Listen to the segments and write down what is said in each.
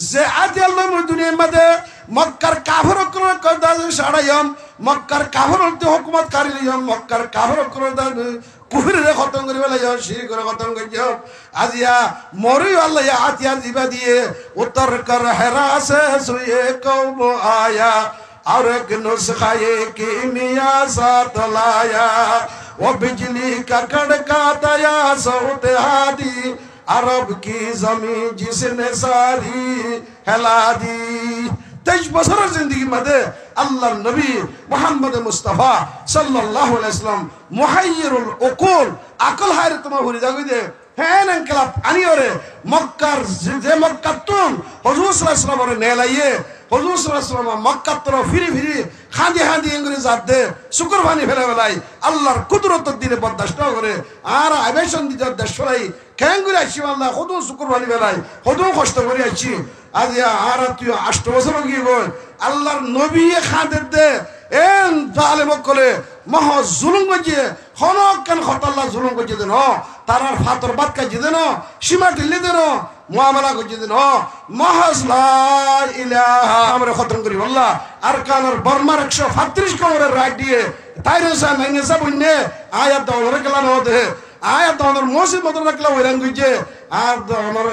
যে আতিয়াল নয় দুনিয়ার মধ্যে মক্কার কাফর কথা সাড়াইম মক্কার কাফর হুকুমত কারিলিম মক্কার কাফর কুফরিরে খতম করে বেলা শির করে খতম করে আজিয়া মরি আল্লাহ আতিয়ার দিবা দিয়ে উত্তর কর হেরাসে সুয়ে কৌম আয়া और एक नुस्खा ये कीमिया साथ लाया वो बिजली का कड़काता या सऊद हादी अरब की जमीन जिसने सारी हिला दी 23 বছরের জিন্দগির মধ্যে আল্লাহর নবী মুহাম্মদ মুস্তাফা সাল্লাল্লাহু আলাইহি সাল্লাম মুহাইয়িরুল উকুল আকল হায়রে তোমার হরি যাগই দে হ্যাঁ ইনকিলাব আনিওরে মক্কার যে মক্কাতুন হুজুর সাল্লাল্লাহু আলাইহি সাল্লাম নেলাইয়ে হুজুর সাল্লাল্লাহু আলাইহি সাল্লাম মক্কা তর ফিরি ফিরি খাঁদি খাঁদি ইংরে জাত দে শুকর পানি ফেলে বেলাই আল্লাহর কুদরতের দিনে বরদাস্ত করে আর আবেশন দিতে দেশলাই কেঙ্গুরে আইছি আল্লাহ কত শুকর পানি ফেলাই কত কষ্ট করে আইছি আজ আর তুই 8 বছর কি গই আল্লাহর নবী খাঁদে দে এন জালেম করে মহা জুলুম গজিয়ে হনক কেন খতাল্লাহ জুলুম গজিয়ে দেন তারার ফাতর বাদ কাজি দেন সীমা ঢিলে দেন মুআমালা গজিয়ে দেন মহাজ লা ইলাহা আমরা খতম করি আল্লাহ আর কানার বর্মার 135 কমরের রাইট দিয়ে তাইরে সা নাইনে সা বন্নে আয়াত দাওরে গেলান হতে আয়াত দাওর মসজিদ মত রাখলা ওইরান গইছে আর আমার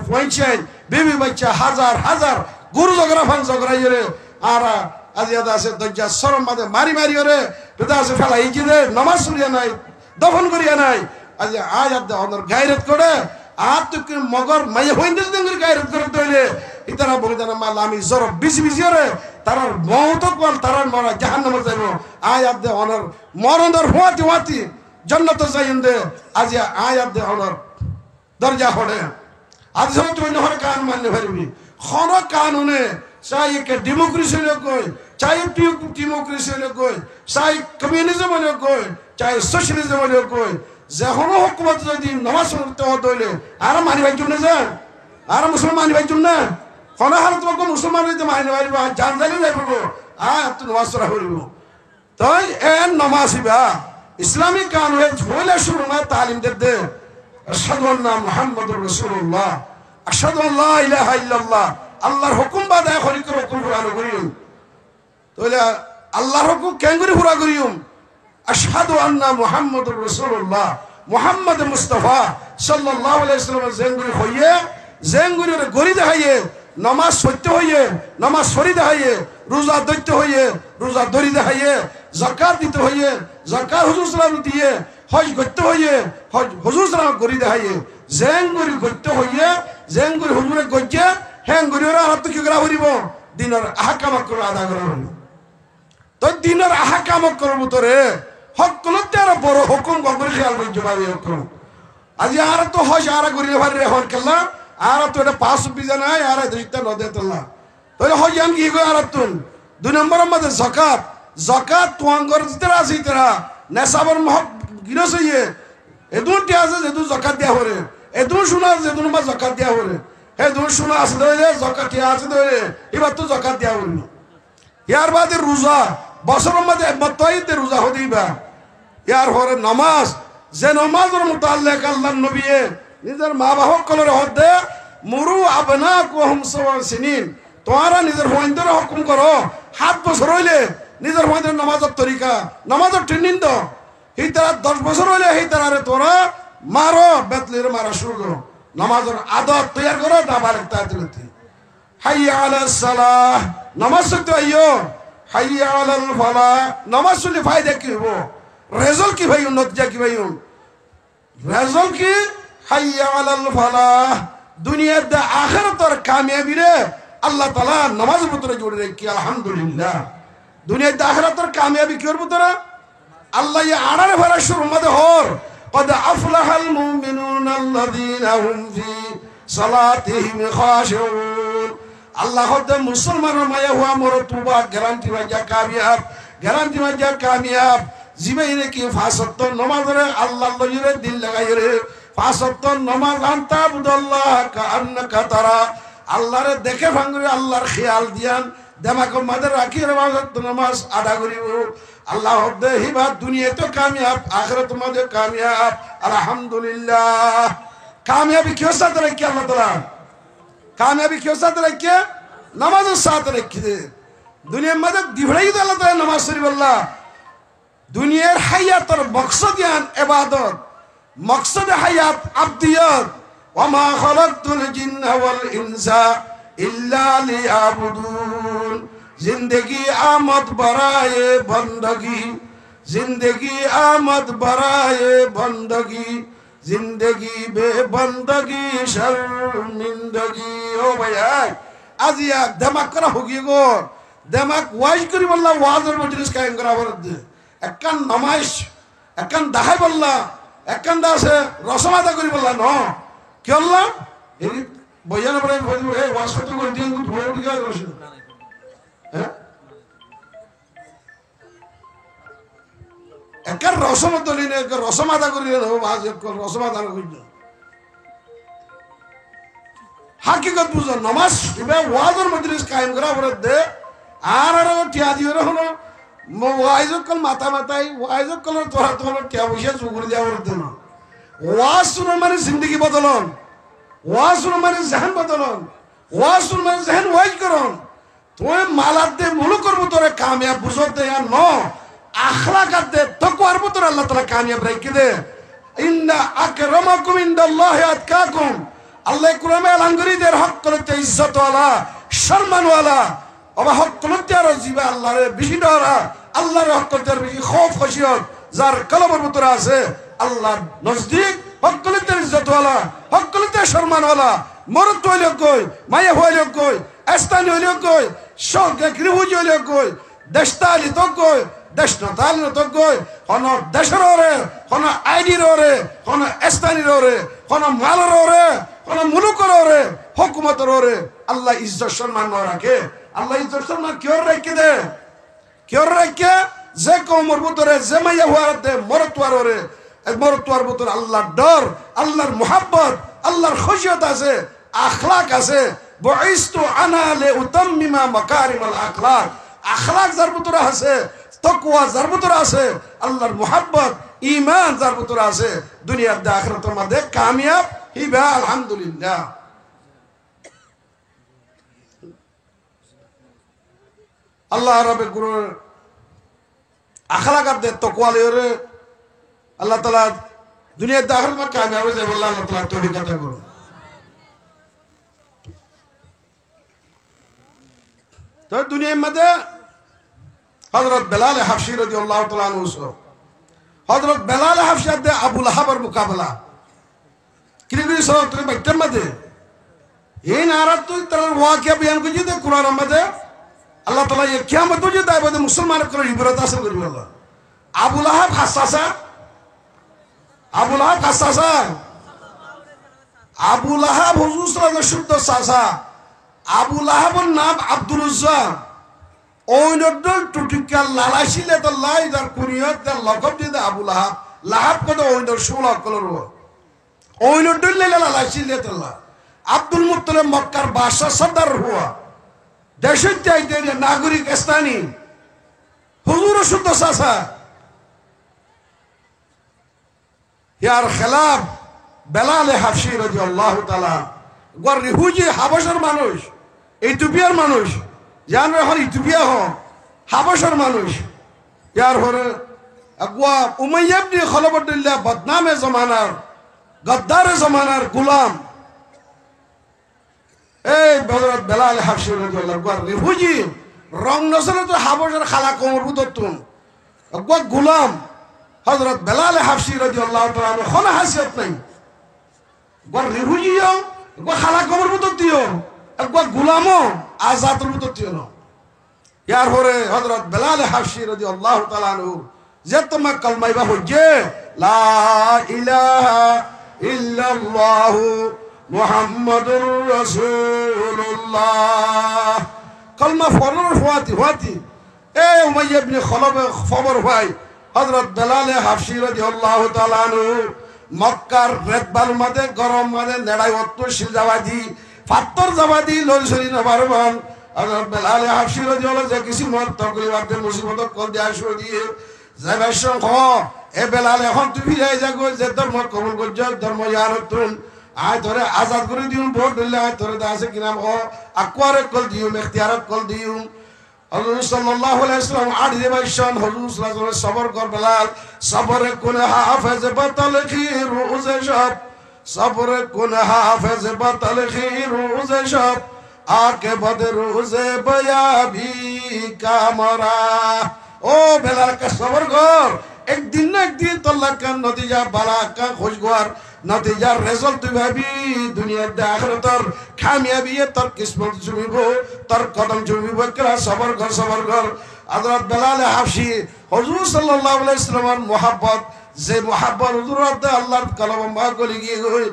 পয়সাই বিবি বাচ্চা হাজার হাজার গুরু জগরা ফান জগরা ইরে আর আজিয়াদা আছে দজ্জা শরম মাদে মারি মারি ওরে বেদা আছে ফেলা ইজি দে নামাজ পড়িয়া নাই দফন করিয়া নাই আজ আয়াত দাওর গায়রত করে আর তো কি মগর মাই হইন্দে দেঙ্গর গায়রত করে তইলে ইতারা বলদানা মাল আমি জর বিজি বিজি ওরে তারার মওত কোন তারার মরা জাহান্নামে যাইবো আয়াত দে অনর মরণর হওয়াতি হওয়াতি জান্নাতে যাইন্দে আজ আয়াত দে অনর দরজা হড়ে আজ সময় তুই নহর কান মানলে পারবি খন কানুনে চাই কে ডেমোক্রেসি হলে কই চাই ডেমোক্রেসি হলে কই চাই কমিউনিজম হলে কই চাই সোশ্যালিজম হলে কই যখনও হুকুমত যদি নামাজ পড়তে হইলে আর মানি ভাই না যান আর মুসলমান মানি ভাই না কোন হাল তোমাকে মুসলমান হইতে মানি পারিব জান জানি যাই পড়বো তুই নামাজ পড়া করিব তাই এন নামাজিবা ইসলামিক কানুনে হইলে শুরু না তালিম দে আশহাদু আন্না মুহাম্মাদুর রাসূলুল্লাহ আশহাদু আল্লা ইলাহা ইল্লাল্লাহ আল্লাহর হুকুম বাদে হরি করে হুকুম পুরা করিম তাহলে আল্লাহর হুকুম কেন করে পুরা করিম আশহাদু আন্না মুহাম্মাদুর রাসূলুল্লাহ মুহাম্মদ মুস্তাফা সাল্লাল্লাহু আলাইহি সাল্লাম জেঙ্গুরি হইয়ে জেঙ্গুরি গরি দেখাইয়ে নামাজ সত্য হইয়ে নামাজ সরি দেখাইয়ে রোজা দৈত্য হইয়ে রোজা দরি দেখাইয়ে যাকাত দিতে হইয়ে যাকাত হুজুর সাল্লাল্লাহু দিয়ে হজ করতে হইয়ে হজ হুজুর সাল্লাল্লাহু গরি দেখাইয়ে জেঙ্গুরি করতে হইয়ে জেঙ্গুরি হুজুরে গজ্জে হ্যাঙ্গুরি ওরা আর তো কি করা হইব দিনের আহকাম করে আদা করা হইব তো দিনের আহকাম করব তোরে হক কোনতে আর বড় হুকুম গঙ্গরি খেয়াল করতে পারবে হুকুম আজ আর তো হজ আর গরিয়ে ভারে হন কেলা আর তো এটা পাঁচ বিজা নাই আর দৃষ্টা নদে তোলা তাহলে হজ আমি কি কই আর তুন 2 নম্বর আমাদের যাকাত যাকাত তোয়াঙ্গর জিতরা আছে ইতরা নেসাবর মহক গিরস হইয়ে এদুটি আছে যেদু যাকাত দেয়া হরে এদু শোনা যেদু মা যাকাত দেয়া হরে হে দু শোনা আছে দইলে যাকাত আছে দইলে এবার তো যাকাত দেয়া হরে ইয়ার বাদে রোজা বছরের মধ্যে মতইতে রোজা হদিবা ইয়ার হরে নামাজ যে নামাজের মুতাল্লিক আল্লাহর নবী নিজের মা বাবা কলরে হদে মুরু আবনাকুহুম সিনিন তোমরা নিজের হইন্দর হুকুম করো 7 বছর হইলে নিজের হইন্দর নামাজের তরিকা নামাজের ট্রেনিং দাও এই তারা 10 বছর হইলে এই তারারে তোরা মারো বেতলির মারা শুরু করো নামাজের আদত তৈরি করো দাবারের তাতিলতি হাইয়া আলাস সালাহ নামাজ পড়তে আইও হাইয়া আলাল ফালাহ নামাজ পড়লে ফায়দা কি হবো রেজাল্ট কি ভাই উন্নত যা কি ভাই রেজাল্ট কি হাইয়া আলাল ফালাহ দুনিয়ার দা আখিরাতের কামিয়াবি রে আল্লাহ তাআলা নামাজের ভিতরে জুড়ে রাখি আলহামদুলিল্লাহ দুনিয়ার দা আখিরাতের কামিয়াবি কির ভিতরে আল্লাহ ইয়া আড়ারে ভরা শুরু মধ্যে হর قد أفلح المؤمنون الذين هم في صلاتهم خاشعون আল্লাহ হতে মুসলমানের মায়া হুয়া মরতুবা গ্যারান্টি বাজা কামিয়াব জিবাইরে কি ফাসত্ত নামাজরে আল্লাহ লইরে দিল লাগাইরে ফাসত্ত নামাজ আনতা বুদাল্লাহ কান্নাকা তারা আল্লাহরে দেখে ভাঙরে আল্লাহর খেয়াল দিয়ান দেমাক মাঝে রাখি নামাজ আদা করিব আল্লাহ হতে হিবা দুনিয়াতে কামিয়াব আখিরাতে মাঝে কামিয়াব আলহামদুলিল্লাহ কামিয়াবি কি সাথে রাখি আল্লাহ তাআলা কামিয়াবি কেউ সাথে রাখে নামাজের সাথে রেখে দে দুনিয়ার মাঝে দিবড়াই তো আল্লাহ তাআলা নামাজ শরীফ আল্লাহ দুনিয়ার হায়াতের মকসদ ইয়ান ইবাদত মকসদ হায়াত আবদিয়ত ওয়া মা খালাকতুল জিন্না ওয়াল ইনসা ইল্লা লিয়াবুদুন जिंदगी आमद बराए बंदगी जिंदगी आमद बराए बंदगी जिंदगी बे बंदगी शर्मिंदगी ओ भैया आज या दिमाग करा होगी गो दिमाग वाज करी বললা ওয়াজের মজলিস কায়েম করা বলতে একখান নামাজ একখান দাহাই বললা একখান দাসে রসমাদা করি বললা ন কি বললা এই বইয়ানা পড়ে এই ওয়াজ করতে করে দিন ধরে উঠে গেল একার রসম দলিনে রসম আদা করিলে রসম আদা করিল হাকিকত বুঝো নমাজ ওয়াজের মজলিস কায়েম করা বলে দে আর টিয়া দিয়ে হলো ওয়াইজক কল মাথা মাথায় ওয়াইজক কল তোরা তো হলো টিয়া বসে চুগুরি দেওয়া বলতে না ওয়াজ শুনো মানে জিন্দগি বদলন ওয়াজ শুনো মানে জেহেন বদলন ওয়াজ শুনো মানে জেহেন ওয়াইজ করন তুমি মালাত দে মুলু করবো তোরে কামিয়াব বুঝতে আর ন আখলাকাত দে তাকওয়ার ভিতর আল্লাহ তাআলা কামিয়াব রাখি দে ইন্না আকরামাকুম ইনদাল্লাহি আতকাকুম আল্লাহ কুরআনে এলান করি দের হক করতে ইজ্জত ওয়ালা সম্মান ওয়ালা ওবা হক করতে আর জিবা আল্লাহর বেশি ডরা আল্লাহর হক করতে বেশি খৌফ খশিয়ত যার কলবের ভিতর আছে আল্লাহ নজদিক হক করতে ইজ্জত ওয়ালা হক করতে সম্মান ওয়ালা মরদ হইল কই মায়া হইল কই এস্তানি হইল কই শোক গৃহজি হইল কই দেশতালি তো কই দেশ নতালি তো কই কোন দেশের ওরে কোন আইডির ওরে কোন এস্তানির ওরে কোন মালের ওরে কোন মুলুকের ওরে হুকুমতের ওরে আল্লাহ ইজ্জত সম্মান রাখে আল্লাহ ইজ্জত সম্মান কিয় রাখে দে কিয় রাখে যে কওমের ভিতরে যে মাইয়া হওয়ার দে মরতওয়ার ওরে মরতওয়ার ভিতরে আল্লাহর ডর আল্লাহর মুহাব্বত আল্লাহর খশিয়ত আছে আখলাক আছে বুইস্তু আনা লিউতাম্মিমা মাকারিমাল আখলাক আখলাক যার ভিতরে আছে তাকওয়া যার ভিতরে আছে আল্লাহর মুহাব্বত ঈমান যার ভিতরে আছে দুনিয়ার দে আখিরাতের মধ্যে কামিয়াব হিবা আলহামদুলিল্লাহ আল্লাহ রাব্বুল গুরু আখলাক দে তাকওয়া লে আল্লাহ তাআলা দুনিয়ার দে আখিরাতের মধ্যে কামিয়াব হয়ে যাবে আল্লাহ তাআলা তৌফিক দান করুন তো দুনিয়ার মধ্যে হযরত বেলাল হাবশী রাদিয়াল্লাহু তাআলা আনহু হযরত বেলাল হাবশী দে আবু লাহাবের মোকাবেলা কিরকম সরাতের বাইতের মধ্যে এই নারাত তুই তার ওয়াকিয়া বয়ান করি দে কোরআনের মধ্যে আল্লাহ তাআলা এই কিয়ামত যে দাইবদে মুসলমানের করে ইবরাত হাসিল করবে আল্লাহ আবু লাহাব হাসাসা আবু লাহাব হাসাসা আবু লাহাব হুজুর সাল্লাল্লাহু আলাইহি শুদ্ধ সাসা আবু লাহাবের নাম আব্দুল উজ্জা ওই নদল টুটিকা লালাইছিলে তো লাই যার কুনিয়ত তার লকব দিয়ে আবু লাহাব লাহাব কত ওই নদল ষোলা কলর ওই নদল লালাইছিলে তো আব্দুল মুত্তালিব মক্কার বাদশা সর্দার হুয়া দেশের চাইতে নাগরিক স্থানী হুজুর শুদ্ধ সাসা ইয়ার খেলাফ বেলাল হাবশী রাদিয়াল্লাহু তাআলা গর রিহুজি হাবশার মানুষ ইথিওপিয়ার মানুষ জানো এখন ইথিওপিয়া হ হাবশার মানুষ ইয়ার হরে আগওয়া উমাইয়া ইবনে খলব আব্দুল্লাহ বদনামে জামানার গদ্দারে জামানার গোলাম এই হযরত বেলাল হাবশী রাদিয়াল্লাহু গর রিহুজি রং নসলে তো হাবশার খালা কোমর বুততুন আগওয়া গোলাম হযরত বেলাল হাবশী রাদিয়াল্লাহু তাআলা কোন হাসিয়ত নাই গর রিহুজিও গো খালা কবর ভিতর দিও একবার গোলামো আজাদের ভিতর দিও না ইয়ার পরে হযরত বেলাল হাবশী রাদিয়াল্লাহু তাআলা আনহু যে তোমার কলমাইবা হইছে লা ইলাহা ইল্লাল্লাহ মুহাম্মাদুর রাসূলুল্লাহ কলমা ফরর হওয়াতি এই উমাইয়া ইবনে খলব খবর ভাই হযরত বেলাল হাবশী রাদিয়াল্লাহু তাআলা আনহু মক্কার রেতবাল মাঝে গরম মাঝে নেড়াই অত্তশীল যাবাদি পাত্তর যাবাদি লড়ছড়ি নবারবান আর বেলাল হাবশী রাদিয়াল্লাহু যে কিছু মত তকলিবাতে মুসিবত কল দিয়ে আসো দিয়ে যাবার সঙ্গ এ বেলাল এখন তুই ফিরে যাগো যে ধর্ম কবুল করছ ধর্ম ইয়ারতুন আয় তোরে আজাদ করে দিও ভোট দিলে আয় তোরে আছে কিনা ও আকওয়ারে কল দিও ইখতিয়ারত কল দিও হযরত সাল্লাল্লাহু আলাইহি ওয়াসাল্লাম আড়িয়ে বাইশান হযরত সাল্লাল্লাহু আলাইহি সবর কর বেলাল সবরে কোন হাফেজ বাতাল খির রোজে সব সবরে কোন হাফেজ বাতাল খির রোজে সব আকে বদ রোজে বয়াবি কামরা ও বেলাল কা সবর কর একদিন না একদিন তোল্লা কান নতিজা বালা কা খুশগওয়ার নতিজার রেজাল্ট তুই ভাবি দুনিয়ার দে আখিরাতর কামিয়াবি তোর কিসমত জুমিব তোর কদম জুমিব করা সবর কর হযরত বেলাল হাফসি হুজুর সাল্লাল্লাহু আলাইহি ওয়াসাল্লামের মোহাব্বত যে মোহাব্বত হুজুরের দে আল্লাহর কলম মা গলি গিয়ে গই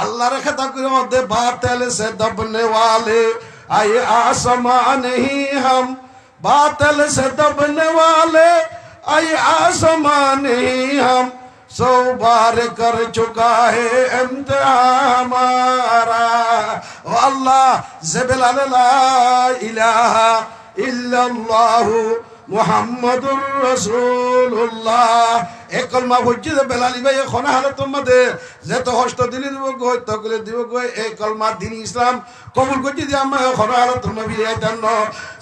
আল্লাহর কথা করে মধ্যে বাতিল সে দবনে वाले आए आसमां नहीं हम बातिल से दबने वाले आए आसमां नहीं हम सौ बार कर चुका है इम्तिहान हमारा ओ अल्लाह ज़बिलाल ला इलाहा इल्लल्लाह मुहम्मदुर रसूलुल्लाह एक कलमा बुझिदे बेलाली भाई खना हालत मदे जे तो हस्त दिली দিব গই তকলে দিব গই এই কলমা দিন ইসলাম কবুল করতে দি আমরা খনা হালত নবী আইতান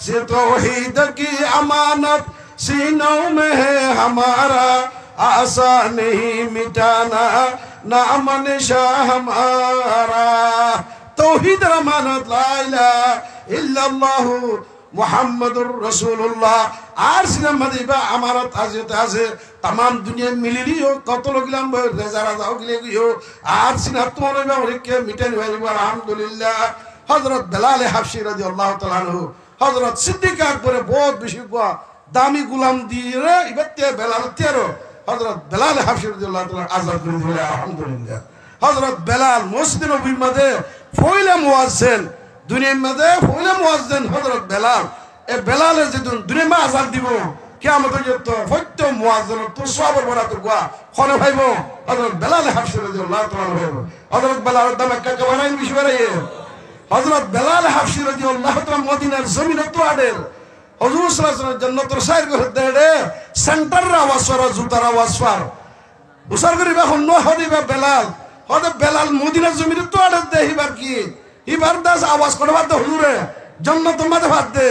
সে তৌহিদ কি আমানত सीनों में है हमारा आशा नहीं मिटाना नाम निशा हमारा तौहीद रमानत ला इलाहा इल्लल्लाह मुहम्मदुर रसूलुल्लाह আর সিনাম মাদিবা আমারত আছে तमाम दुनिया मिलिलियो কত লগিলাম রেজারা যাও গিলে গিयो আর সিনা তোমার বা ওরকে মিটানি ভাই আলহামদুলিল্লাহ হযরত বেলাল হাফসি রাদিয়াল্লাহু তাআলা আনহু হযরত সিদ্দিক আকবরে বহুত বেশি কোয়া দামি গোলাম দিয়ে ইবাতে বেলাল তেরো হযরত বেলাল হাফসি রাদিয়াল্লাহু তাআলা আযাদ করে দিলে আলহামদুলিল্লাহ হযরত বেলাল মসজিদ নববীর মধ্যে ফয়লা মুয়াজ্জিন দুনিয়ার মধ্যে ফয়লা মুয়াজ্জিন হযরত বেলাল এ বেলালের যে দুনিয়া মা আযাদ দিব কিয়ামতের যত ফত্য মুয়াজ্জিন তো সবর বড় তো গোয়া খনে ভাইবো হযরত বেলাল হাফসি রাদিয়াল্লাহু তাআলা ভাইবো হযরত বেলাল দমে কাকে বানাই বিশবারে হযরত বেলাল হাফসি রাদিয়াল্লাহু তাআলা মদিনার জমিনে তো আডের হুজুর সাল্লাল্লাহু আলাইহি ওয়াসাল্লাম জান্নাতুর সাইর করে দেড়ে সেন্টার আওয়াজরা জুতার আওয়াজফার উসার করিবা হন্ন হদিবা বেলাল হদে বেলাল মদিনার জমিনে তো আডে দেহিবার কি ইবার দাস আওয়াজ করবা তো হুজুরে জান্নাতুর মাঝে ভাত দে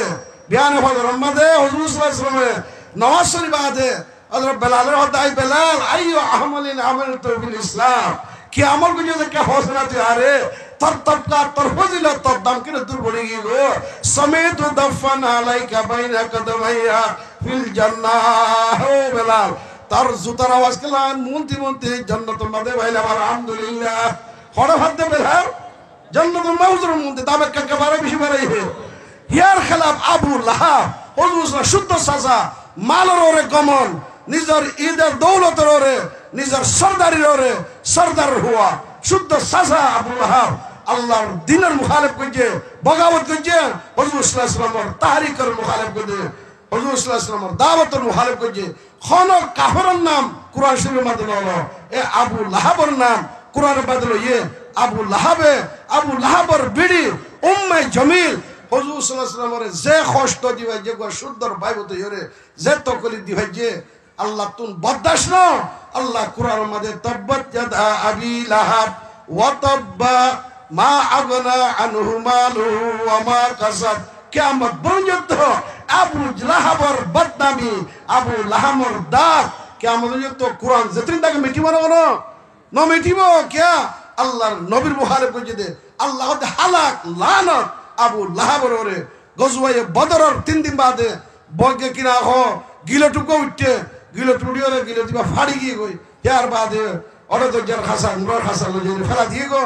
বিয়ানে হযরত মাঝে হুজুর সাল্লাল্লাহু আলাইহি ওয়াসাল্লাম নওয়াজ শরীফ আদে হযরত বেলালের হদাই বেলাল আইয়ু আহমালিন আমালতু বিল ইসলাম কি আমল কইছে কে হোসনা তুই আরে তোর তবকা তোর ফজিলত তোর দাম কিনে দূর পড়ে গিয়ে গো সমেত দফন আলাইকা বাইনা কদমাইয়া ফিল জান্নাহ ও বেলাল তার জুতার আওয়াজ কেলান মন্তি জান্নাতুল মাদে ভাইলা আলহামদুলিল্লাহ হড় হাত দে বেলাল জান্নাতুল মাউজুর মধ্যে দাবে কাকে বারে বেশি বারে ইয়ার খেলাফ আবু লাহাব হুজুর শুদ্ধ সাজা মালর ওরে গমন নিজের ঈদের দৌলতের ওরে নিজের সরদারির ওরে সরদার হুয়া শুদ্ধ সাজা আবু লাহাব আল্লাহর দ্বীনের মুখালিফ কইছে বগাবত কইছে হুজুর সাল্লাল্লাহু আলাইহি ওয়াসাল্লামের তাহরিকের মুখালিফ কইছে হুজুর সাল্লাল্লাহু আলাইহি ওয়াসাল্লামের দাওয়াতের মুখালিফ কইছে কোন কাফেরের নাম কুরআন শরীফের মধ্যে হলো এ আবু লাহাবের নাম কুরআনের বদলে আবু লাহাবের বিড়ি উম্মে জমিল হুজুর সাল্লাল্লাহু আলাইহি ওয়াসাল্লামের যে কষ্ট দিবা যে সুন্দর বাইবত ইরে যে তকলি দিবা যে আল্লাহ তুন বরদাশত ন আল্লাহ কুরআনের মধ্যে তাব্বাত ইয়াদা আবি লাহাব ওয়া তাব্বা মা আগনা আনহু মালুহু ওয়া মা কাসাব কিয়ামত পর্যন্ত আবু লাহাবের বদনামি আবু লাহাবের দাগ কিয়ামত পর্যন্ত কুরআন যেদিন তাকে মিটিব না ন মিটিব কিয়া আল্লাহর নবীর মুখালিফ কইছে দে আল্লাহ হালাক লানত আবু লাহাবের ওরে গজওয়ায়ে বদরের 3 দিন বাদে বগে কিনা হ গিলটুকো উঠতে গিলো টুডিওরে গিলো দিবা ফাড়ি গিয়ে গই ইয়ার বাদে ওরে তো জার খাসা নুর খাসা লজে ফেলা দিয়ে গো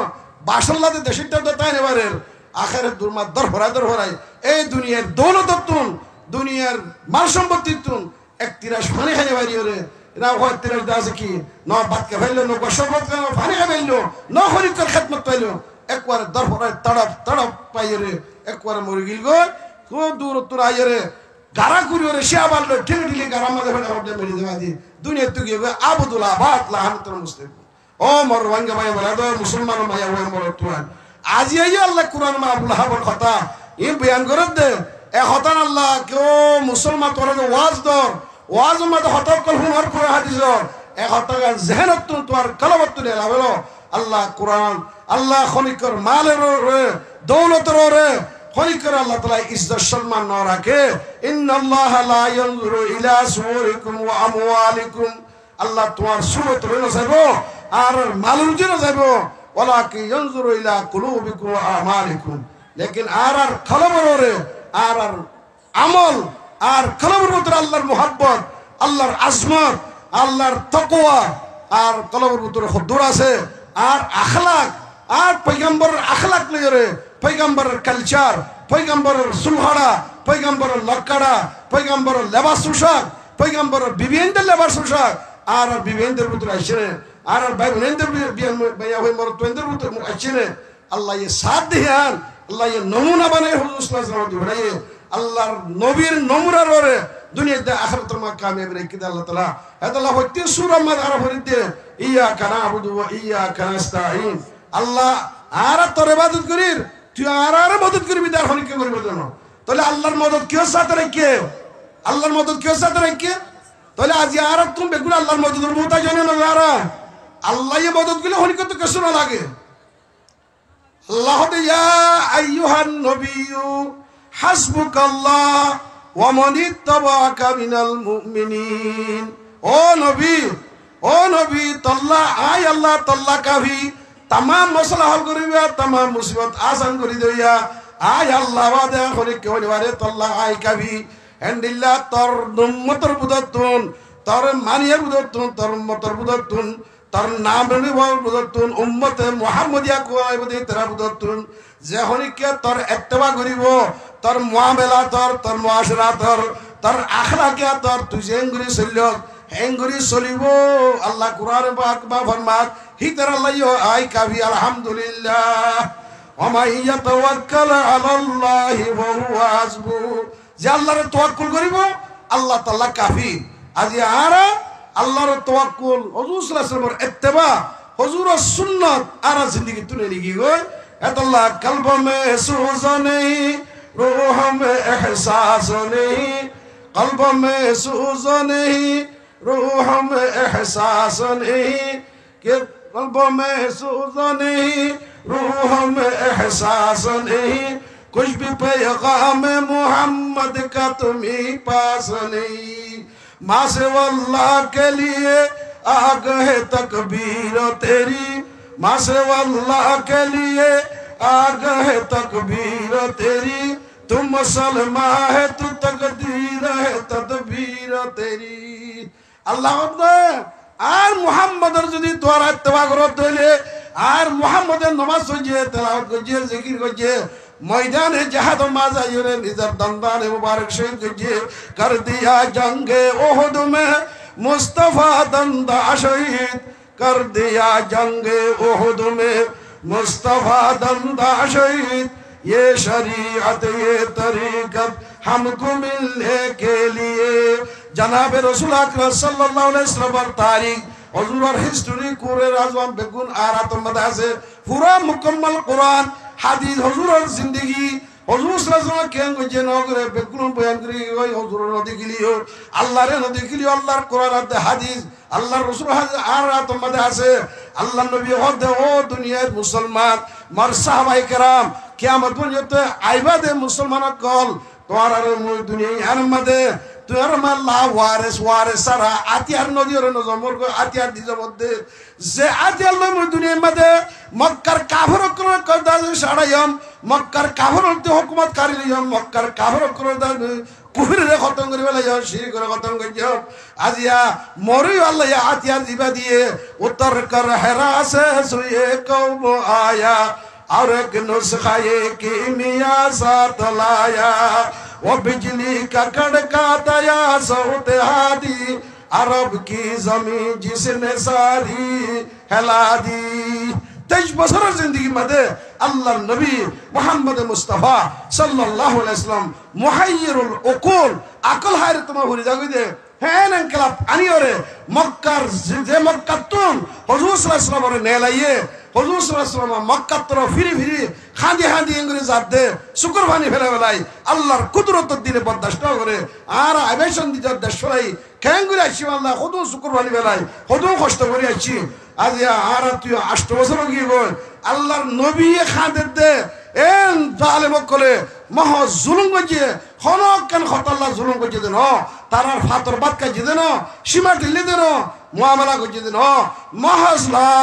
বাসল্লাতে দেশটা তো তাই নেবারের আখেরের দুরমা দর ভরাই এই দুনিয়ার দৌলততুন দুনিয়ার মাল সম্পত্তিতুন এক তিরাস ফানি খাইতে পারি ওরে এরা হয় তিরাস দাসে কি ন বাতকে ফাইলো ন গসবত কেন ফানি খাইলো ন খরিকর খেদমত পাইলো একবারে দর ভরাই তড়প পাইরে একবারে মরি গিল গো খুব দূর তোর আইরে গারা করি ওরে সে আবার ঠেলে গারা মাঝে ফেলে ওটা মেরে দেওয়া দিয়ে দুনিয়া তুই গিয়ে আবুদুল্লাহ বাদ লাহানতর মুসলিম ও মর ভাঙ্গা ভাই বলা তো মুসলমান ভাই ওই মর তুয়ান আজি আই আল্লাহ কুরআন মা আবুল হাবর কথা ই বয়ান করে দে এ হতান আল্লাহ কেউ মুসলমান তোরা ওয়াজ মা তো হঠাৎ কল হুমার করে হাদিস এ হতা জেহেনত তোর কলবত তুলে লাভলো আল্লাহ কোরআন আল্লাহ খনিকর মালের দৌলতের ওরে খনিকর আল্লাহ তাআলা ইজ্জত সম্মান না রাখে ইন্নাল্লাহ লা ইয়ানজুরু ইলা সুওরিকুম ওয়া আমওয়ালিকুম আল্লাহ তোমার সুরত রইনা যাইবো আর মালুর জন্য যাইবো ওয়ালাকি ইয়ানজুরু ইলা কুলুবিকুম ওয়া আমালিকুম লেকিন আর কলবের ওরে আর আমল আর কলবের ভিতরে আল্লাহর মুহাব্বত আল্লাহর আজমত আল্লাহর তাকওয়া আর কলবের ভিতরে হুদুর আছে আর আখলাক আর পয়গম্বরের আখলাক লইরে পয়গম্বরের কালচার পয়গম্বরের সুলহাড়া পয়গম্বরের লক্কাড়া পয়গম্বরের লেবাস পোশাক পয়গম্বরের বিভিন্ন লেবাস পোশাক আর বিভিন্নের ভিতরে আসছে আর ভাই বোনেদের ভাইয়া হয়ে মর তোদের ভিতরে আসছে আল্লাহ ইয়ে সাথ দিয়ান আল্লাহ ইয়ে নমুনা বানায় হুজুর সাল্লাল্লাহু আলাইহি ওয়াসাল্লাম আল্লাহর নবীর নমুনার ওরে দুনিয়াতে আখিরাতে মা কামিয়াব রেখে দে আল্লাহ তাআলা আল্লাহ হইতে সূরা মাদ আরব হইতে ইয়াকা নাবুদু ওয়া ইয়াকা নাস্তাঈন আল্লাহ আর তোর ইবাদত করির তুই আর মদদ করবি তার হনিকে করব কেন তাহলে আল্লাহর মদদ কিও সাথে রাখে আল্লাহর মদদ কিও সাথে রাখে তাহলে আজ আর তুমি বেগুন আল্লাহর মদদের মুহতাজ জানো না আর আল্লাহ এই মদদ গুলো হনিকে তো কিছু না লাগে আল্লাহ ইয়া আইয়ুহান নবিয়্যু হাসবুকাল্লাহ ওয়া মান ইত্তাবাআকা মিনাল মুমিনিন ও নবী তাল্লাহ আয় আল্লাহ তাল্লাহ কাফি तमाम मसला हल करिया तमाम मुसीबत आसान करि दिया आय अल्लाह वादे खनि केवनि वारे तल्लाह आय कभी एंडिल्ला तर उम्मतर बुदतुन तर मानियर बुदतुन तर उम्मतर बुदतुन तर नाम रे बुदतुन उम्मत मुहम्मदिया को आय बदे तेरा बुदतुन जे खनि के तर इत्तेबा करिवो तर मुआमला तर मुआशरा तर अखलाक तर तुझे गुरि सल्लो हेंगुरी सलिबो अल्लाह कुरान पाक में फरमात ही तरह अल्लाह आय काफी अल्हम्दुलिल्लाह व मान यतवक्कल अलाल्लाहि व हुवा हस्बु जे अल्लाहर तवक्कुल करिबो अल्लाह ताआला काफी आज आरा अल्लाहर तवक्कुल हुजूर सल्लल्लाहु अलैहि वसल्लम इत्तिबा हुजूर सुन्नत आरा जिंदगी तुने लिखी गई अल्लाह कल्ब में सूज नहीं रूह में एहसास नहीं कल्ब में सूज नहीं रूह में एहसास नहीं कि कल्ब में सूज नहीं रूह में एहसास नहीं कुछ भी पैगाम मोहम्मद का तुम्ही पास नहीं माँ से वल्लाह के लिए आ गए तकबीर तेरी माँ से वल्लाह के लिए आ गए तकबीर तेरी तुम मुसलमान है तू तकदीर है तदबीर तेरी আল্লাহ আর মুহাম্মাদের যদি তোরা ইত্তেবা করত হইলে আর মুহাম্মাদের নামাজ পড়িয়ে তেলাওয়াত করিয়ে জিকির করিয়ে ময়দানে জিহাদ মাজাইরে নিজের দন্দানে মুবারক শহীদ করিয়ে कर दिया जंगे ओहद में मुस्तफा दंदा शहीद कर दिया जंगे ओहद में मुस्तफा दंदा शहीद ये शरीयत ये तरीकत हमको मिलने के लिए जनाब रसूल अकरम सल्लल्लाहु अलैहि वसल्लम तारीख हुजूर हिस्ट्री कुरे आजम बेगुन आरात मदासे पूरा मुकम्मल कुरान हादीस हुजूर जिंदगी हुजूर सल्लल्लाहु अलैहि वसल्लम के गजे नगरे बेगुन बयान करी गई हुजूर नदी किलियो अल्लाह रे नदी किलियो अल्लाहर कुरान हादीस अल्लाह रसूल आरात मदासे अल्लाह नबी होदे ओ दुनियार मुसलमान मर साहबाए केराम कियामत पर्यंत आइबा दे मुसलमान कल तोर आरे दुनिया यार मदे তোর মাল্লা ওয়ারেস সারা আতিয়ার নদীর নজমর গো আতিয়ার দিজে মধ্যে যে আতিয়ার লই দুনিয়ার মধ্যে মক্কার কাফির কোন কদা সাড়াইম মক্কার কাফির তে হুকুমত কারিলিম মক্কার কাফির কোন কুফরি রে খতম করি বলে যাও শিরক করে খতম করি যাও আজিয়া মরি আল্লাহ আতিয়ার দিবা দিয়ে উত্তর কর হেরা সে সুয়ে কওম আয়া और एक नुस्खा ये कीमिया साथ लाया वो बिजली का कड़का दया सऊद हादी अरब की जमीन जिसने सारी हिला दी 23 বছরের জিন্দেগি মধ্যে আল্লাহর নবী মুহাম্মদ মুস্তাফা সাল্লাল্লাহু আলাইহি ওয়াসাল্লাম মুহাইয়িরুল উকুল আকল হায়রে তোমা ভরি যাগি দে হ্যাঁ ইনকিলাব আনিওরে মক্কার যে মক্কাতুন হুজুর সাল্লাল্লাহু আলাইহি ওয়াসাল্লাম নেলাইয়ে হুজুর সাল্লাল্লাহু আলাইহি ওয়াসাল্লাম মক্কার তরফ ফিরি ফিরি খাঁদি খাঁদি ইংরেজ জাত দে শুকর পানি ফেলে ফেলাই আল্লাহর কুদরতের দিনে বরদাস্ত করে আর আবেশন দিতে দেশ ফেলাই কেন করে আসছি আল্লাহ হুজুর শুকর পানি ফেলাই হুজুর কষ্ট করে আসছি আজ আর তুই 8 বছর গিয়ে গই আল্লাহর নবী খাঁদের দে এন জালেম কলে মহ জুলুম গজিয়ে হনক কেন খতাল্লাহ জুলুম গজিয়ে দেন তারার ফাতর বাদ কাজিয়ে দেন সীমা ঢিলে দেন মুআমালা গজিয়ে দেন মহাজ লা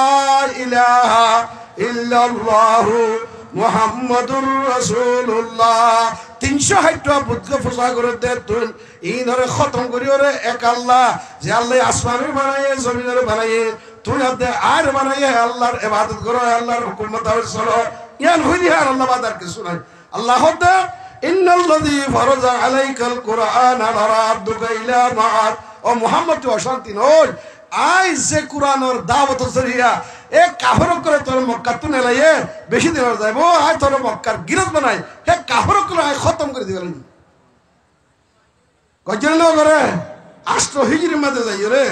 ইলাহা ইল্লাল্লাহু মুহাম্মাদুর রাসূলুল্লাহ 360 বুদ্ধ পূজা করে দে তুই এই ধরে খতম করি ওরে এক আল্লাহ যে আল্লাহ আসমানের বানায়ে জমিনের বানায়ে তুই হাতে আর বানায়ে আল্লাহর ইবাদত করো আল্লাহর হুকুম মোতাবেক চলো ইয়ান হইলি আর আল্লাহ বাদার কিছু নাই আল্লাহ হদা ইন্নাল্লাযী ফারাজা আলাইকাল কুরআন লারাদুকা ইলা মাআদ ও মুহাম্মদ অশান্তি নয় আই যে কুরআনের দাওয়াত জরিয়া এ কাফর করে তোর মক্কা তু নেলাইয়ে বেশি দিন যাইবো আই তোর মক্কার গিরত বানাই হে কাফর করে আই খতম করে দিবেন কয়জন করে 8 হিজরির মধ্যে যাই রে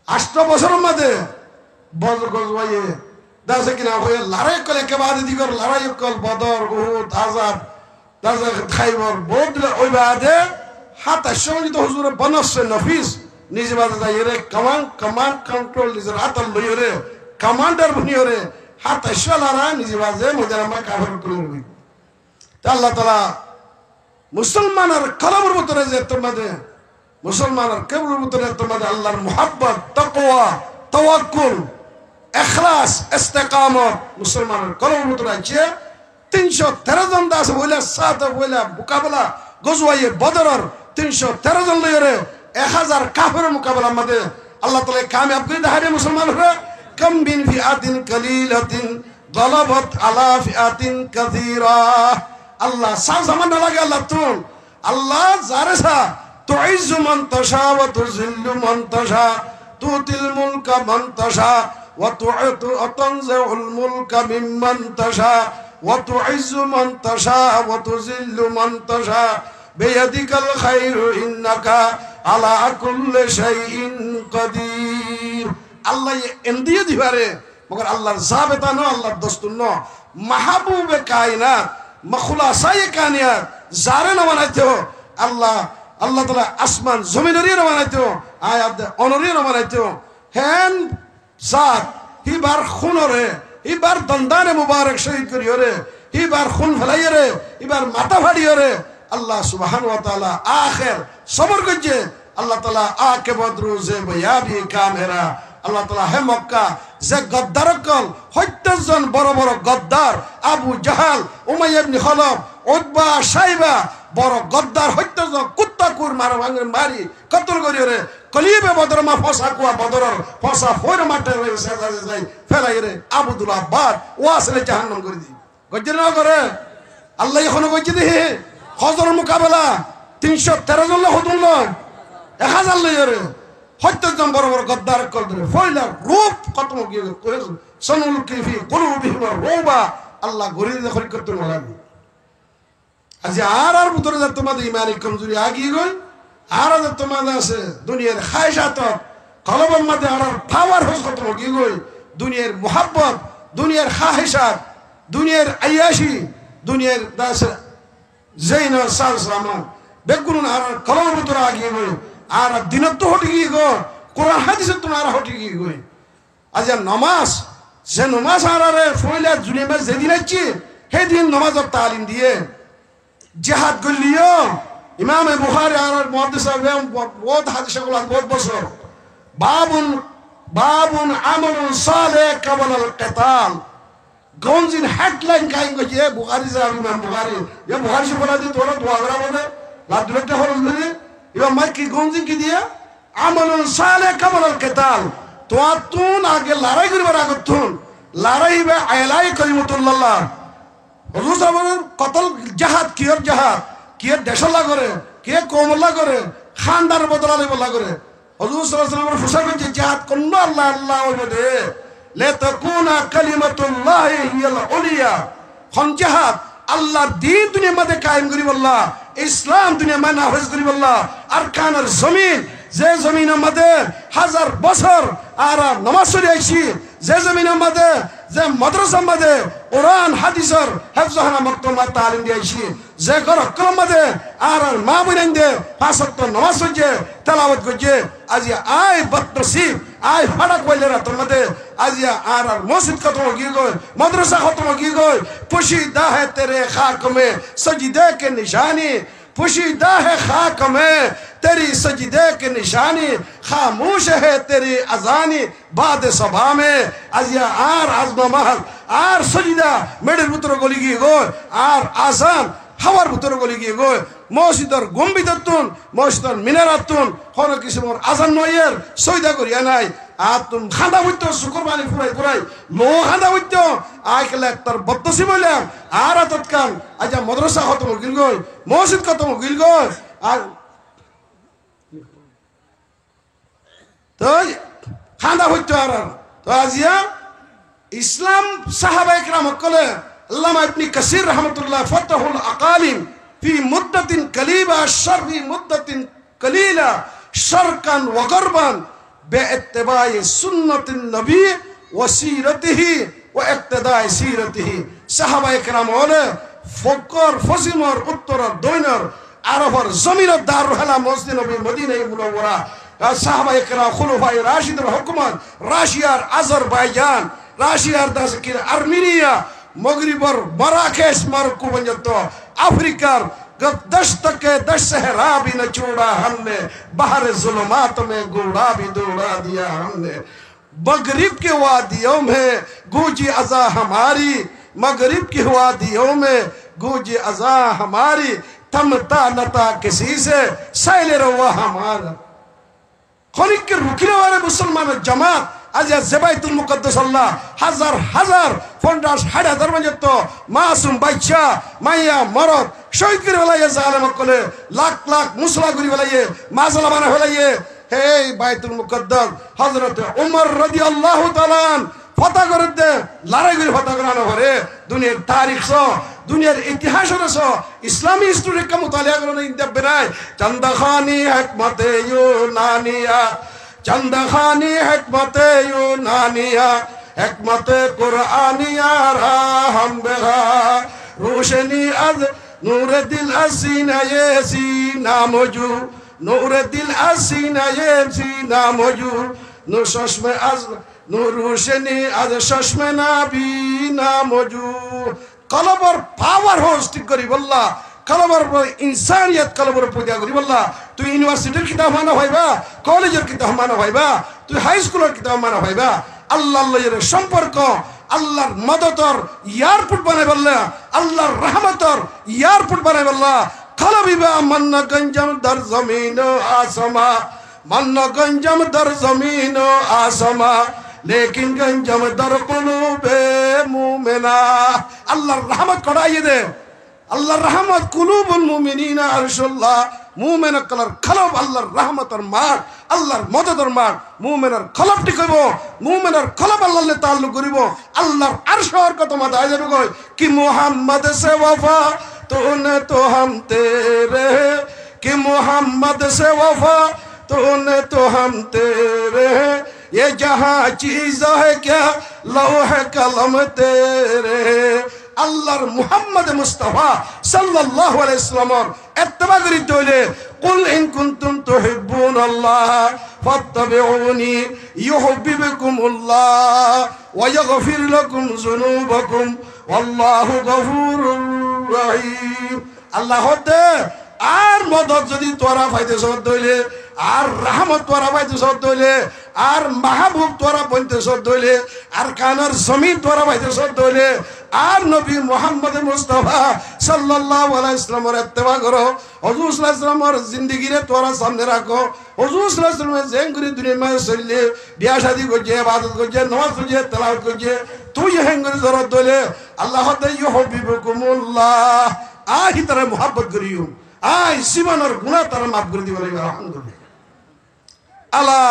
8 বছরের মধ্যে বদর গজওয়ায়ে দাসে কিনা হয়ে লড়াই করে কে বাদ দিগর লড়াই কল বদর উহুদ আযাব দাসে খাইবর বহুত ওই বাদে হাতা সঙ্গীত হুজুরে বনসে নফিস নিজে বাদে যাই রে কমান্ড কন্ট্রোল নিজের হাতাল লই রে কমান্ডার বনিও রে হাতা শলারা নিজে বাদে মজার মা কাফর করে রই তা আল্লাহ তাআলা মুসলমানের কলমের ভিতরে যে তোমাদের মুসলমানের কেবলের ভিতরে তোমাদের আল্লাহর মুহাব্বত তাকওয়া তাওয়াক্কুল ইখলাস ইস্তেকামত মুসলমানের কলমের ভিতরে আছে 313 জন দাস বইলা সাত বইলা মোকাবেলা গজওয়ায়ে বদরের 313 জন লইরে 1000 কাফেরের মোকাবেলা মধ্যে আল্লাহ তাআলা কামিয়াব করে দেখাবে মুসলমানরা কাম বিন ফিআতিন কালিলাতিন গলাবাত আলা ফিআতিন কাসীরা আল্লাহ সামান লাগে আল্লাহ তুন আল্লাহ জারেসা তুইজ্জু মান তাশা ওয়া তুযিল্লু মান তাশা তুতিল মুলকা মান তাশা ওয়া তু'তু আতানজাউল মুলকা মিম্মান তাশা ওয়া তুইজ্জু মান তাশা ওয়া তুযিল্লু মান তাশা বিয়াদিকাল খায়রু ইন্নাকা আলা কুল্লি শাইইন কাদির আল্লাহ এন্দিয়ে দিবারে মগর আল্লাহর জাবেতা ন আল্লাহর দস্তুর ন মাহবুবে কায়নাত মখলাসায়ে কায়নাত জারে না বানাইতে আল্লাহ আল্লাহ তাআলা আসমান জমিনেরই না বানাইতে আয়াত অনরই না বানাইতে হেন জাত হিবার খুনরে হিবার দন্দানে মুবারক শহীদ করিয়রে হিবার খুন ফলাইরে হিবার মাথা ফাড়িয়রে আল্লাহ সুবহানাহু ওয়া তাআলা আখির সবর করছে আল্লাহ তাআলা আকিবাত রোজে বয়াবি কামেরা আল্লাহ তাআলা হে মক্কা যে গদ্দার কল 70 জন বড় বড় গদ্দার আবু জাহাল উমাইয়া ইবনে খালাব উতবা সাইবা বড় গদ্দার 70 জন কুত্তা কুর মারি কতল করিরে কলিবে বদর মা ফসা কুয়া বদরর ফসা ফোর মাঠে রয়েছে যাই ফেলাইরে আবদুল আব্বাদ ওয়াসলে জাহান্নাম করে দি গজ্জের না করে আল্লাহ এখনো গজ্জে দিহি হজর মোকাবেলা 313 জন হদুল 1000 লইরে 70 জন বড় বড় গদ্দার কল ধরে ফয়লা রূপ কত গিয়ে করেছে সনুল কিফি কুলুবিহিম রুবা আল্লাহ গরিব দেখি করতে লাগবে আজ আর ভিতরে যা তোমাদের ইমানি কমজোরি আগিয়ে গই আর যা তোমাদের আছে দুনিয়ার খায়সাত কলবের মধ্যে আর পাওয়ার হস কত গিয়ে গই দুনিয়ার মুহাব্বত দুনিয়ার খায়সাত দুনিয়ার আয়াশি দুনিয়ার দাস জাইনা সালসালাম বেগুন আর কলবের ভিতরে আগিয়ে গই আর দিনত তো হটে গিয়ে গো কোরআন হাদিসে তোমার হটে গিয়ে গই আজ নামাজ যে নামাজ আরে ফয়লা দুনিয়া মে যেদিন আছে সেদিন নামাজের তালিম দিয়ে জিহাদ করলিও ইমাম বুখারী আর মুহাদ্দিস সাহেব বহুত হাদিসগুলো বহুত বছর বাবুন আমলুন সালেহ ক্বাবলা আল কিতাল গঞ্জিন হেডলাইন কাইন গজে বুখারী সাহেব ইমাম বুখারী এ বুখারী সে বলা দি তোরা দোয়া করা বলে লাদুলটা হরল দিলে ইমাম মাইকি গঞ্জিন কি দিয়ে আমলুন সালেহ ক্বাবলা আল কিতাল তুন আগে লড়াই করিবার আগতুন লড়াইবে আলাই কালিমাতুল্লাহ হুজুর সাহেবের কতল জাহাদ কিয়র জাহাদ কিয়র দেশলা করে কে কমলা করে খানদার বদলালে বলা করে হুজুর সাল্লাল্লাহু আলাইহি ওয়াসাল্লাম ফুসার যে জাহাদ কোন আল্লাহ আল্লাহ ওইবে লা তাকুনা কালিমাতুল্লাহি হিয়াল উলিয়া খন জাহাদ আল্লাহর দ্বীন দুনিয়ার মধ্যে কায়েম করিব আল্লাহ ইসলাম দুনিয়া মানে নাফিজ করিব আল্লাহ আরকানের জমিন যে জমিনের মধ্যে 1000 বছর আর নামাজ পড়ে আইছি যে জমিনের মাঝে যে মাদ্রাসার মাঝে কোরআন হাদিসের হেফজহানা মক্তমা তালিম দিয়েছি যে ঘর কলম মাঝে আর মা বোনেন দে 5 ওয়াক্ত নামাজ পড়ছে তেলাওয়াত করছে আজি আয় বদনসিব আয় ফাড়াক বইলেরা তোর মাঝে আজি আর মসজিদ খতম হয়ে গই মাদ্রাসা খতম হয়ে গই পুশিদা है तेरे खाक में सजदे के निशानी पुशीदा है खाक में तेरी सजदे की निशानी खामोश है तेरी अजानी बाद सभा में अजिया आर आजमा महल आर सजदा मेडर बुतरो गली गई गो आर आसान हवार बुतरो गली गई गो मस्जिदर गम्भीरतुन मस्जिदर मिनारातुन हर किस्मर आजान नयर सैदा करिया नाई आतुम खादा बुत्तो शुक्रबानी पुराई पुराई लो खादा बुत्तो आइकले तर बत्तसी बोलाम आर तत्काल आजा मद्रसा खत्म गिल गई मस्जिद खत्म गिल गई আর তো খান্দা হইতো আর তো আজিয়া ইসলাম সাহাবায়ে কেরাম কলে আল্লামা ইবনে কাসির রাহমাতুল্লাহ ফাতহুল আকালিম ফি মুদ্দাতিন কালিবা শারফি মুদ্দাতিন কালিলা শারকান ওয়া গরবান বিইত্তিবাই সুন্নাতিন নবী ওয়া সিরাতিহি ওয়া ইক্তিদাই সিরাতিহি সাহাবায়ে কেরাম হলে ফকর ফজিমর উত্তর দৈনর আরবর জমিনের দারুল হালা মসজিদ নবী মদিনায়ে মুনাওয়ারা সাহাবায়ে কেরাম খুলাফায়ে রাশিদের হুকুমত রাশিয়ার আজারবাইজান রাশিয়ার দাসকির আর্মেনিয়া মগরিবর মারাকেশ মারকু পর্যন্ত আফ্রিকার 10 तक 10 सहरा भी न छोड़ा हमने बाहर जुल्मात में घोड़ा भी दौड़ा दिया हमने मगरिब के वादियों में गूंजी अज़ा हमारी मगरिब की वादियों में गूंजी अज़ा हमारी थमता नता किसी से सैल रवा हमारा खनिक के रुकिने वाले मुसलमान जमात आज ज़बाइतुल मुक़द्दस अल्लाह हजार हजार 50,000 পর্যন্ত মাসুম বাচ্চা মাইয়া মরদ শহীদ করে ফেলাইয়ে জালেম কলে লাখ লাখ মুসলা করে ফেলাইয়ে মাসলা বানা ফেলাইয়ে হে বাইতুল মুকদ্দাস হযরত ওমর রাদিয়াল্লাহু তাআলা ফতা করে দে লড়াই করে ফতা করানো করে দুনিয়ার তারিখ সো দুনিয়ার ইতিহাস সো ইসলামী হিস্টরি কা মুতালিয়া করনে ইনতে বেরায় চন্দাখানি হিকমতে ইউনানিয়া চন্দাখানি হিকমতে ইউনানিয়া হিকমতে কুরআনিয়া রাহম বেহা रोशनी अज नूर दिल असीना ये सीना मौजू नूर दिल असीना ये सीना मौजू नूर चश्मे अज नूर रोशनी अज चश्मे नाबीना मौजू कलबर पावर होस्टिंग करी बल्ला कलबर इंसानियत कलबर पूजा करी बल्ला तू यूनिवर्सिटी किताब माना भाईबा कॉलेजर किताब माना भाईबा तू हाई स्कूलर किताब माना भाईबा अल्लाह अल्लाह সম্পর্ক আল্লাহর মদতর এয়ারপোর্ট বানাই বললা আল্লাহর রহমতর এয়ারপোর্ট বানাই বললা খালাবিবা মান্না গঞ্জম দর জমিন ও আসমা মান্না গঞ্জম দর জমিন ও আসমা লেকিন গঞ্জম দর কুলুবে মুমিনা আল্লাহর রহমত কড়াইয়ে দে আল্লাহর রহমত কুলুবুল মুমিনিনা আরশুল্লাহ মুমিনা কলার খলব আল্লাহর রহমতর মার আল্লাহর মদদের মার মুমিনের খলব টিকব মুমিনের খলব আল্লাহর তাআল্লুক করিব আল্লাহর আরশের কত মাদা আই যাবে কই কি মুহাম্মদ সে ওয়াফা तूने तो हम तेरे कि मोहम्मद से वफा तूने तो हम तेरे ये जहां चीज है क्या लौह कलम तेरे আল্লাহর মুহাম্মদ মুস্তাফা সাল্লাল্লাহু আলাইহি ওয়াসাল্লাম ইত্তেবা করিতে হইলে কুল ইন কুনতুম তুহিব্বুনাল্লাহ ফাত্তাবিউনি ইউহিব্বুকুমুল্লাহ ওয়া ইয়াগফির লাকুম যুনুবাকুম ওয়াল্লাহু গফুরুর রহিম আল্লাহ দে আর মদদ যদি তোরা পাইতেছ দইলে আর রহমত তোরা পাইতেছ দইলে আর মাহবুব তোরা বলতেছ দইলে আর কানার জমিন তোরা পাইতেছ দইলে আর নবী মুহাম্মদ মুস্তাফা সাল্লাল্লাহু আলাইহি ওয়াসাল্লামের ইত্তেবা করো হুজুর সাল্লাল্লাহু আলাইহি ওয়াসাল্লামের জিন্দেগিরে তোরা সামনে রাখো হুজুর সাল্লাল্লাহু আলাইহি ওয়াসাল্লাম জেঙ্গুরি দুনিয়ার মধ্যে চললে বিয়া শাদী করছে ইবাদত করছে নামাজ পড়ছে তেলাওয়াত করছে তুই হেঙ্গুরি জরত দইলে আল্লাহ দে ইউহিব্বুকুমুল্লাহ আহি তারা মুহাব্বত করিও আই জীবনের গুনাহ তারা মাফ করে দিবেন আলহামদুলিল্লাহ আলা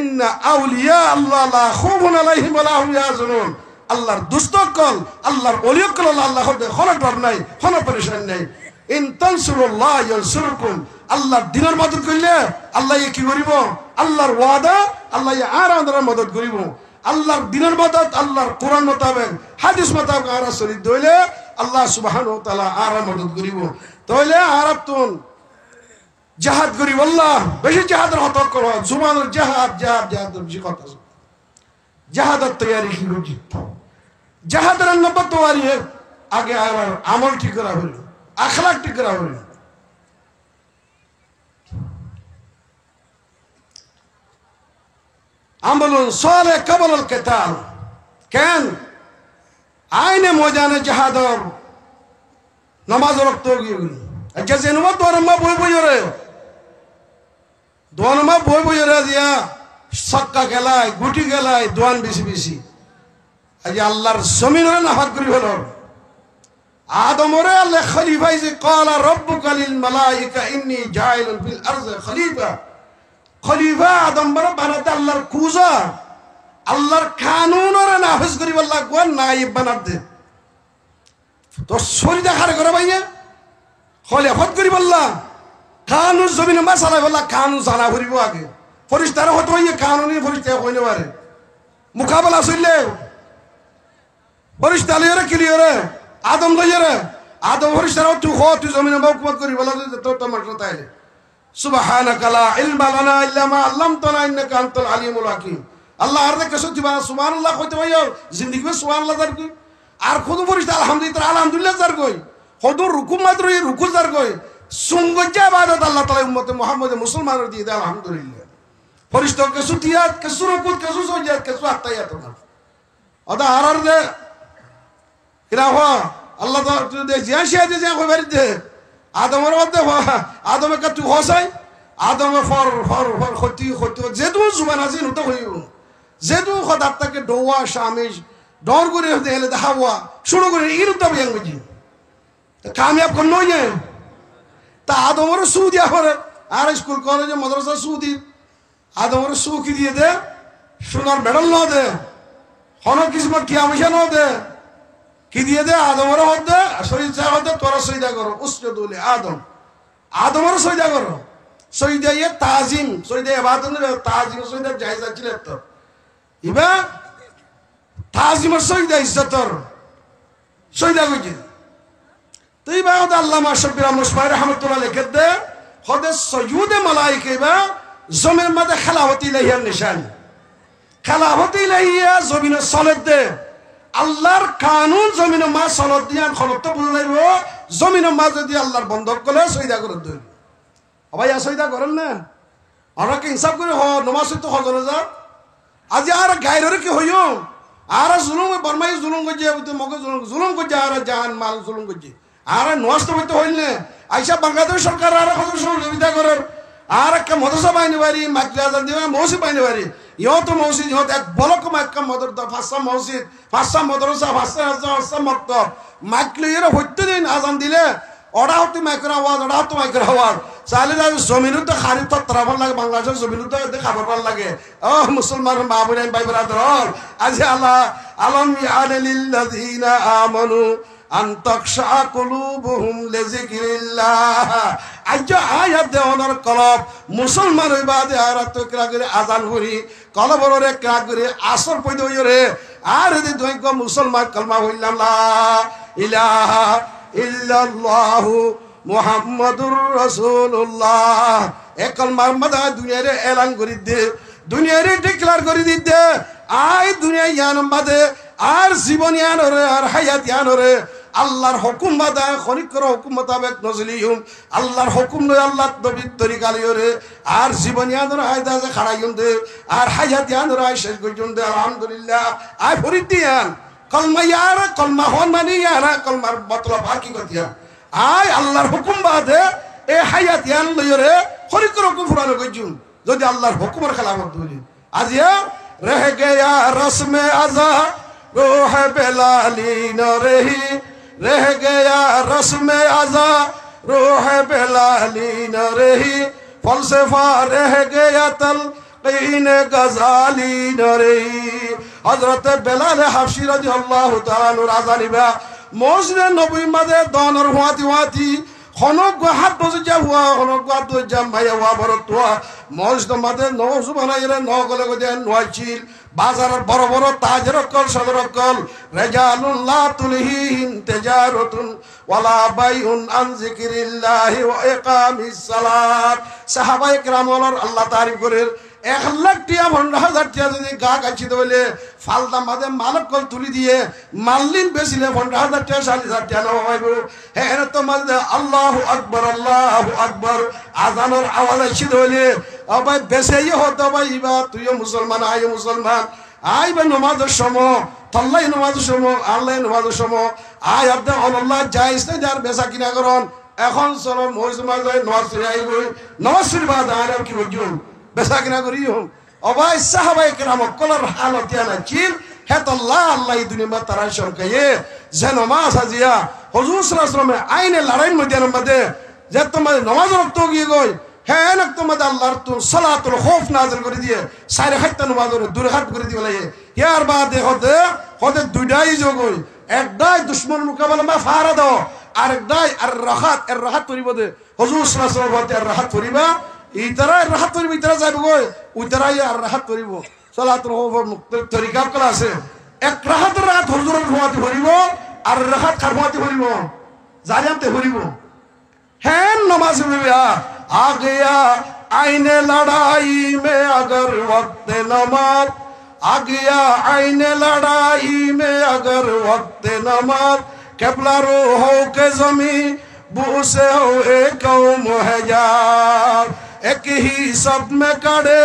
ইন্না আউলিয়া আল্লাহ লা খুফুন আলাইহিম ওয়া লা হুম ইয়াহজানুন আল্লাহর দুষ্টকল আল্লাহর ওলিয়কল আল্লাহ দে কোনো ডর নাই কোনো পরেশান নাই ইন তানসুরুল্লাহ ইয়ানসুরকুম আল্লাহর দ্বীনের মদদ করলে আল্লাহ কি করিব আল্লাহর ওয়াদা আল্লাহ আর আমাদের মদদ করিব আল্লাহর দিনের মদত আল্লাহর কোরআন মোতাবেক হাদিস মোতাবেক আর শরীর দইলে আল্লাহ সুবহানাহু ওয়া তাআলা আর মদত করিব তাইলে আর তুন জিহাদ করিব আল্লাহ বেশি জিহাদের হত করো জুমানের জিহাদ বেশি কথা জিহাদের তৈরি কি করছি জিহাদের নম্বর তৈরি আগে আমার আমল ঠিক করা হলো আখলাক ঠিক করা হলো আমলুন সালেহ কবলুল কিতাল কেন আইনে ময়দানে জিহাদর নামাজ রক্ত গিয়ে আচ্ছা জেনুমা দোয়ানমা বই বই রে দিয়া সক্কা খেলায় গুটি খেলায় দোয়ান বেশি বেশি আজ আল্লাহর জমিনের নাফাত করি হলো আদমরে আল্লাহ খলিফাই যে ক্বালা রাব্বুকা লিল মালাইকা ইন্নী জাইলুন ফিল আরদি খলিফা খলিফা আদম বড় বানাতে আল্লাহর কুজা আল্লাহর কানুনের নাফিজ করি আল্লাহ কোন নাইব বানাতে তো সরি দেখার করে ভাইয়া খলিফাত করি আল্লাহ কানুন জমিনে মাসালা আল্লাহ কানুন জানা করিব আগে ফরিস্তারা হতো হইয়া কানুনি ফরিস্তা কইনে পারে মুকাবেলা চললে ফরিস্তা লইরে ক্লিয়ারে আদম লইরে আদম ফরিস্তারা তুই জমিনে হুকুমত করি বলা তো তোমার তাইলে সুবহানাকা লা ইলমা লানা ইল্লা মা আল্লামতানা ইন্নাকা আনতাল আলিমুল হাকীম আল্লাহ আর দেখে সত্যি বানা সুবহানাল্লাহ কইতে ভাইয়া জিন্দেগি মে সুবহানাল্লাহ জার কই আর খুদ ফরিস্তা আলহামদুলিল্লাহ জার কই খুদ রুকু মাত্র রুকু জার কই সুঙ্গজা ইবাদত আল্লাহ তাআলা উম্মতে মুহাম্মদ মুসলমানের দিয়ে দেয় আলহামদুলিল্লাহ ফরিস্তা কে সুতিয়াত কে সুরকুত কে সুজজাত কে সুআতায়াত আদা আরার দে কিরা হওয়া আল্লাহ তাআলা দে জিয়াশিয়া দে যা কই বাড়িতে আদমের মধ্যে আদমে কা তুই হসাই আদমে ফর খতি যেদু জুবান আছে নতো হইও যেদু খদাত তাকে দোয়া শামিজ ডর করে দেলে দেখাওয়া শুরু করে ইরুতা বিয়াং বুঝি কামিয়াব কোন নয় তা আদমের সুদিয়া করে আর স্কুল কলেজ মাদ্রাসা সুদি আদমের সু কি দিয়ে দে সোনার মেডেল ন দে হন কিসমত কি আমিশা ন দে কি দিয়ে দে আদমের হদে শরীর চা হদে তোরা সইদা করো উসজুদুলি আদমের সইদা করো সইদা ইয়ে তাজিম সইদা ইবাদত তাজিম সইদা জায়েজ আছে তো ইবা তাজিমের সইদা ইজ্জতর সইদা কইছে তো ইবা আল্লামা শফিউর মুসমাই রাহমাতুল্লাহ লিখে দে হদে সুজুদে মালায়েকা ইবা জমির মধ্যে খেলাফতি ইলাহিয়ার নিশান খেলাফতি ইলাহিয়া জমিনে সলেদ দে আল্লাহর কানুন জমিনে মা সনদ দিয়ান খনত বুঝা যাইব জমিনে মা যদি আল্লাহর বন্ধক করলে সইদা করে দই ভাই সইদা করেন না আমরা কি ইনসাফ করে নমাজ তো হজরে যা আজি আর গায়রে কি হইও আর জুলুম বরমাই জুলুম গজে মগে জুলুম গজে আর জান মাল জুলুম গজে আর নষ্ট হইতে হইলে আইসা বাংলাদেশ সরকার আর সহযোগিতা করার আর একটা মদরসা পাইনি পারি মাকলি আজান দিবা মসজিদ পাইনি পারি ইহত মসজিদ ইহত এক বলক মাক্কা মদর পাঁচটা মসজিদ পাঁচটা মদরসা পাঁচটা মক্তব মাকলি এর হইতে দিন আজান দিলে ওরা হতে মাইকের আওয়াজ ওরা হতে মাইকের আওয়াজ চাইলে জমিনও তো খারি তত্তরাবার লাগে বাংলাদেশের জমিনও তো খাবার লাগে ও মুসলমান বাবুরান ভাই ব্রাদার আজি আল্লাহ আলম ইয়ালিল্লাযিনা আমানু আনতাকশা কুলুবুহুম লিযিকরিল্লাহ আজ আয়াত দেওয়ার কলব মুসলমান হইবাদে আর তো ক্রা করে আজান করি কলবরে ক্রা করে আসর পয়দ হইরে আর যদি দৈক মুসলমান কলমা হইলাম লা ইলাহা ইল্লাল্লাহু মুহাম্মাদুর রাসূলুল্লাহ এ কলমার মধ্যে দুনিয়ারে এলান করে দে দুনিয়ারে ডিক্লেয়ার করে দিতে আই দুনিয়া ইয়ান বাদে আর জীবন ইয়ানরে আর হায়াত ইয়ানরে আল্লাহর হুকুম বাদা খনিক করে হুকুম মোতাবেক নজলিহুম আল্লাহর হুকুম নয় আল্লাহ নবীর তরিকালিয়রে আর জীবন ইয়ানরে হায়দা যে খাড়াইন দে আর হায়াত ইয়ানরে আই শেষ করজন দে আলহামদুলিল্লাহ আই ফরিদ দিয়ান কলমা ইয়ার কলমা হন মানে ইয়ারা কলমার মতলব হাকিকত ইয়ান আই আল্লাহর হুকুম বাদে এ হায়াত ইয়ান লইরে খনিক করে হুকুম ফুরানো কইজুন যদি আল্লাহর হুকুমের খেলাফত হইলি আজিয়া রহ গয়া রসমে আযা রূহ বেলালি ন রহি रह गया रस्म आजा रूह बेलाली न रही फलसफा रह गया तलकीन गजाली न रही हजरत बेलाल हाफसी रादियाल्लाहु ताआला अन्हु राजानिबा मस्जिद नबवी मदे दनर हुआती হনক হাত বসে যা হুয়া হনক হাত যা মাইয়া হুয়া ভরত হুয়া মসজিদ মাঝে নজু বানাইলে ন গলে গদে নয়ছিল বাজারের বড় বড় তাজের কল সদর কল রেজালুন লা তুলহিহিম তিজারাতুন ওয়ালা বাইউন আন যিকরিল্লাহি ওয়া ইকামিস সালাত সাহাবায়ে কেরাম আল্লাহ তারিফ করে 1,00,000 টিয়া 15,000 টিয়া যদি গা গাছি বলে ফালদা মাঝে মালক কল তুলি দিয়ে মাল্লিন বেশিলে 15,000 টিয়া 40,000 টিয়া না হইব হ্যাঁ তো মাঝে আল্লাহু আকবার আজানের আওয়াজ আসি বলে ভাই বেশি হতো ভাই বা তুইও মুসলমান আইও মুসলমান আইবা নামাজের সময় তল্লাই নামাজের সময় আল্লাহ নামাজের সময় আয় আব্দে আল্লাহ জায়েজ না যার বেচা কিনা করন এখন চলো মসজিদ মাঝে নামাজ পড়ে আইব নামাজ পড়ি বাদ আর কি বুঝুন বেচা কিনা করি হোক অবাই সাহাবায়ে কেরাম কলর হালত না চিল হেত আল্লাহ আল্লাহ দুনিয়া তারা সরকায়ে যে নামাজ হাজিয়া হুজুর সাল্লাল্লাহু আলাইহি ওয়াসাল্লাম আইনে লড়াই মধ্যে যে তোমার নামাজ রক্ত গিয়ে গই হ্যাঁ না তোমাদের আল্লাহর তো সালাতুল খৌফ নাযিল করে দিয়ে সাইরে খাইতা নামাজের দূরে হাত করে দিয়ে লাগে ইয়ার বাদে হতে দুইটাই যোগ হই একটাই দুশমন মোকাবেলা মা ফারা দাও আর একটাই আর রাহাত করিব দে হুজুর সাল্লাল্লাহু আলাইহি ওয়াসাল্লাম আর রাহাত করিবা ইতারা রাহাত করিব ইতারা যাইব গই ওইতারাই আর রাহাত করিব সালাতুল খৌফের তরিকা কলা আছে এক রাহাত হুজুরের ঘুমাতে করিব আর রাহাত খারমাতে করিব জারিয়াতে করিব হ্যাঁ नमाज में आ गया आईने लड़ाई में अगर वक्त नमाज आ गया आईने लड़ाई में अगर वक्त नमाज किबला रो हो के जमी बू से हो एक कौम है यार एक ही सब में कड़े